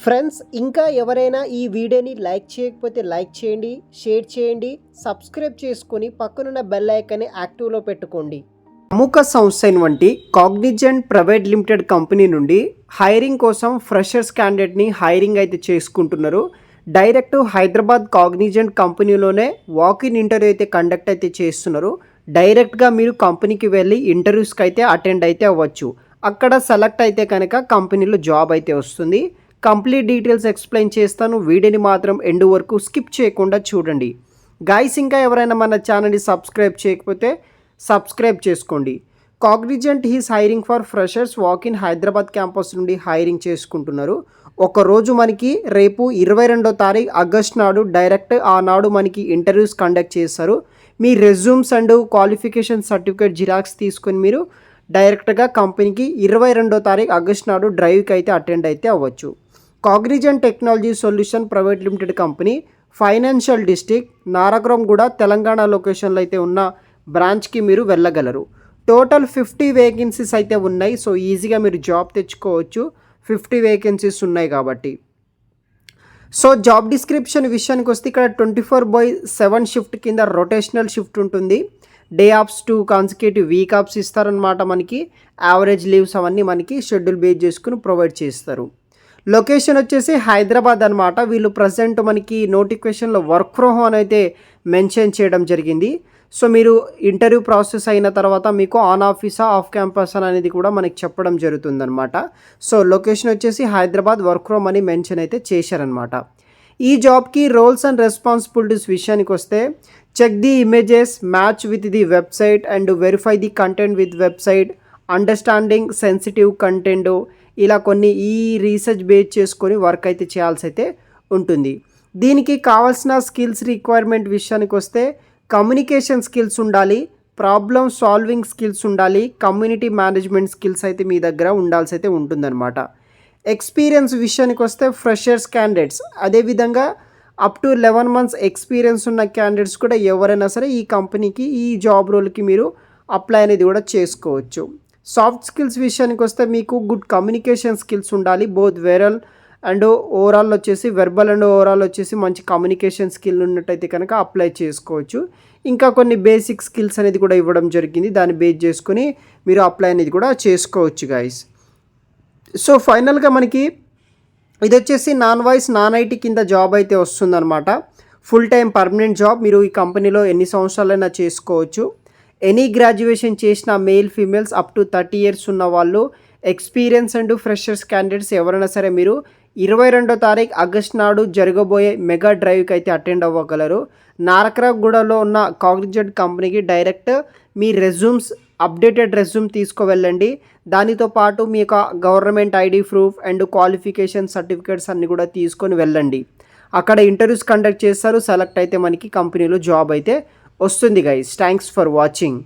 Friends ఇంకా ఎవరైనా ఈ వీడియోని లైక్ చేయకపోతే లైక్ చేయండి, షేర్ చేయండి, సబ్స్క్రైబ్ చేసుకొని పక్కనున్న బెల్ ఐకాన్ని యాక్టివ్లో పెట్టుకోండి. ప్రముఖ సంస్థ అయినటువంటి కాగ్నిజెంట్ ప్రైవేట్ లిమిటెడ్ కంపెనీ నుండి హైరింగ్ కోసం ఫ్రెషర్స్ క్యాండిడేట్ని హైరింగ్ అయితే చేసుకుంటున్నారు. డైరెక్ట్ హైదరాబాద్ కాగ్నిజెంట్ కంపెనీలోనే వాకిన్ ఇంటర్వ్యూ అయితే కండక్ట్ అయితే చేస్తున్నారు. డైరెక్ట్గా మీరు కంపెనీకి వెళ్ళి ఇంటర్వ్యూస్కి అయితే అటెండ్ అయితే అవ్వచ్చు. అక్కడ సెలెక్ట్ అయితే కనుక కంపెనీలో జాబ్ అయితే వస్తుంది. కంప్లీట్ డీటెయిల్స్ ఎక్స్ప్లెయిన్ చేస్తాను. వీడియోని మాత్రం ఎండ్ వరకు స్కిప్ చేయకుండా చూడండి. గైస్ ఇంకా ఎవరైనా మన ఛానల్ని సబ్స్క్రైబ్ చేయకపోతే సబ్స్క్రైబ్ చేసుకోండి. Cognizant he's hiring for freshers walk-in Hyderabad campus నుండి హైరింగ్ చేసుకుంటున్నారు. ఒకరోజు మనకి రేపు 22వ తారీఖు ఆగస్ట్ నాడు డైరెక్ట్ ఆనాడు మనకి ఇంటర్వ్యూస్ కండక్ట్ చేస్తారు. మీ resumes and qualification certificate xerox తీసుకొని మీరు డైరెక్ట్గా కంపెనీకి 22వ తారీఖు ఆగస్ట్ నాడు డ్రైవ్కి అయితే అటెండ్ అయితే అవ్వచ్చు. Cognizant technology solution private limited company financial district Nanakramguda Telangana లొకేషన్లో అయితే ఉన్న బ్రాంచ్కి మీరు వెళ్ళగలరు. టోటల్ 50 వేకెన్సీస్ అయితే ఉన్నాయి. సో ఈజీగా మీరు జాబ్ తెచ్చుకోవచ్చు. 50 వేకెన్సీస్ ఉన్నాయి కాబట్టి. సో జాబ్ డిస్క్రిప్షన్ విషయానికి వస్తే ఇక్కడ 24/7 షిఫ్ట్ కింద రొటేషనల్ షిఫ్ట్ ఉంటుంది. Day offs 2 consecutive week offs ఇస్తారనమాట. మనకి యావరేజ్ లీవ్స్ అవన్నీ మనకి షెడ్యూల్ బేస్ చేసుకుని ప్రొవైడ్ చేస్తారు. లొకేషన్ వచ్చేసి హైదరాబాద్ అనమాట. వీళ్ళు ప్రజెంట్ మనకి నోటిఫికేషన్లో వర్క్ ఫ్రమ్ హోమ్ అయితే మెన్షన్ చేయడం జరిగింది. సో మీరు ఇంటర్వ్యూ ప్రాసెస్ అయిన తర్వాత మీకు ఆన్ ఆఫీసా ఆఫ్ క్యాంపస్ అనేది కూడా మనకి చెప్పడం జరుగుతుందన్నమాట. సో లొకేషన్ వచ్చేసి హైదరాబాద్, వర్క్ ఫ్రమ్ అని మెన్షన్ అయితే చేశారనమాట. ఈ జాబ్కి రోల్స్ అండ్ రెస్పాన్సిబిలిటీస్ విషయానికి వస్తే check the images, match with the website and verify the content with website, understanding sensitive content, ఇలా కొన్ని ఈ రీసెర్చ్ బేస్ చేసుకొని వర్క్ అయితే చేయాల్సి అయితే ఉంటుంది. దీనికి కావాల్సిన స్కిల్స్ రిక్వైర్మెంట్ విషయానికి వస్తే కమ్యూనికేషన్ స్కిల్స్ ఉండాలి, ప్రాబ్లమ్ సాల్వింగ్ స్కిల్స్ ఉండాలి, కమ్యూనిటీ మేనేజ్మెంట్ స్కిల్స్ అయితే మీ దగ్గర ఉండాల్సి అయితే ఉంటుందన్నమాట. ఎక్స్పీరియన్స్ విషయానికి వస్తే ఫ్రెషర్స్ క్యాండిడేట్స్, అదేవిధంగా అప్ టు 11 months ఎక్స్పీరియన్స్ ఉన్న క్యాండిడేట్స్ కూడా ఎవరైనా సరే ఈ కంపెనీకి ఈ జాబ్ రోల్కి మీరు అప్లై అనేది కూడా చేసుకోవచ్చు. సాఫ్ట్ స్కిల్స్ విషయానికి వస్తే మీకు గుడ్ కమ్యూనికేషన్ స్కిల్స్ ఉండాలి. బోత్ వెరల్ అండ్ ఓవరాల్ వచ్చేసి వెర్బల్ అండ్ ఓవరాల్ వచ్చేసి మంచి కమ్యూనికేషన్ స్కిల్ ఉన్నట్టయితే కనుక అప్లై చేసుకోవచ్చు. ఇంకా కొన్ని బేసిక్ స్కిల్స్ అనేది కూడా ఇవ్వడం జరిగింది. దాన్ని బేస్ చేసుకొని మీరు అప్లై అనేది కూడా చేసుకోవచ్చు గైస్. సో ఫైనల్గా మనకి ఇది వచ్చేసి నాన్ వాయిస్ నాన్ ఐటీ కింద జాబ్ అయితే వస్తుందన్నమాట. Full time permanent job. మీరు ఈ కంపెనీలో ఎన్ని సంవత్సరాలైనా చేసుకోవచ్చు. ఎనీ గ్రాడ్యుయేషన్ చేసిన male females up to 30 years ఉన్న వాళ్ళు, ఎక్స్పీరియన్స్ అండ్ ఫ్రెషర్స్ క్యాండిడేట్స్ ఎవరైనా సరే మీరు 22వ తారీఖు ఆగస్ట్ నాడు జరగబోయే మెగా డ్రైవ్కి అయితే అటెండ్ అవ్వగలరు. నారకరాగూడలో ఉన్న కాగ్నిజెంట్ కంపెనీకి డైరెక్ట్ మీ రెజ్యూమ్స్, అప్డేటెడ్ రెజ్యూమ్ తీసుకువెళ్ళండి. దానితో పాటు మీ యొక్క government ID proof and qualification certificates అన్నీ కూడా తీసుకొని వెళ్ళండి. అక్కడ ఇంటర్వ్యూస్ కండక్ట్ చేస్తారు. సెలెక్ట్ అయితే మనకి కంపెనీలో జాబ్ అయితే వస్తుంది గైస్. Thanks for watching.